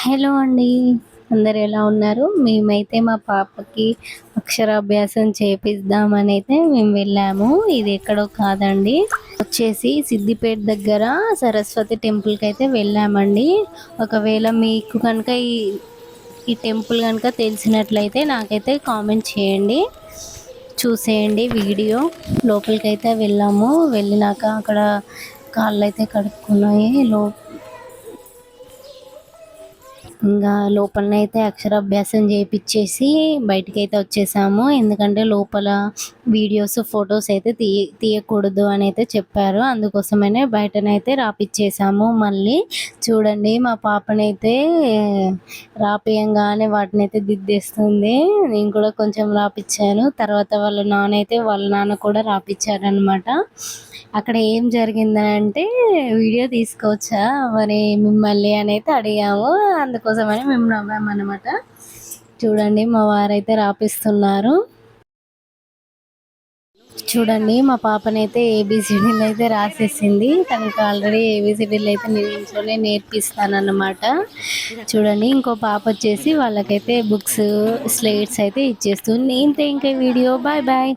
Hello అండి. అందరు ఎలా ఉన్నారు? మేమైతే మా పాపకి అక్షరాభ్యాసం చేపిద్దామనైతే మేము వెళ్ళాము. ఇది ఎక్కడో కాదండి. వచ్చేసి సిద్దిపేట దగ్గర సరస్వతి టెంపుల్‌కైతే వెళ్ళామండి. ఒకవేళ మీకు కనుక ఈ టెంపుల్ గనుక తెలిసినట్లయితే నాకైతే కామెంట్ చేయండి. చూసేయండి వీడియో. లోపలికైతే వెళ్ళాము. వెళ్ళినాక అక్కడ కాళ్ళైతే కడుక్కున్నాయి. ఇంకా లోపలనైతే అక్షరాభ్యాసం చేపిచ్చేసి బయటికైతే వచ్చేసాము. ఎందుకంటే లోపల వీడియోస్, ఫొటోస్ అయితే తీయకూడదు అని అయితే చెప్పారు. అందుకోసమనే బయటనైతే రాపిచ్చేసాము. మళ్ళీ చూడండి మా పాపనైతే రాపియంగానే వాటినైతే దిద్దేస్తుంది. నేను కూడా కొంచెం రాపిచ్చాను. తర్వాత వాళ్ళ నాన్న కూడా రాపిచ్చారనమాట. అక్కడ ఏం జరిగిందంటే వీడియో తీసుకోవచ్చా మరి మిమ్మల్ని అని అయితే అడిగాము. అందుకోసమని మేము నవ్వామన్నమాట. చూడండి మా వారైతే రాపిస్తున్నారు. చూడండి మా పాపనైతే ఏబిసిడీలు అయితే రాసేసింది. తనకు ఆల్రెడీ ఏబిసిడీలు అయితే నేను ఇంట్లోనే నేర్పిస్తానన్నమాట. చూడండి ఇంకో పాప వచ్చేసి వాళ్ళకైతే బుక్స్, స్లేట్స్ అయితే ఇచ్చేస్తుంది. ఇంతే ఇంకా వీడియో. Bye bye.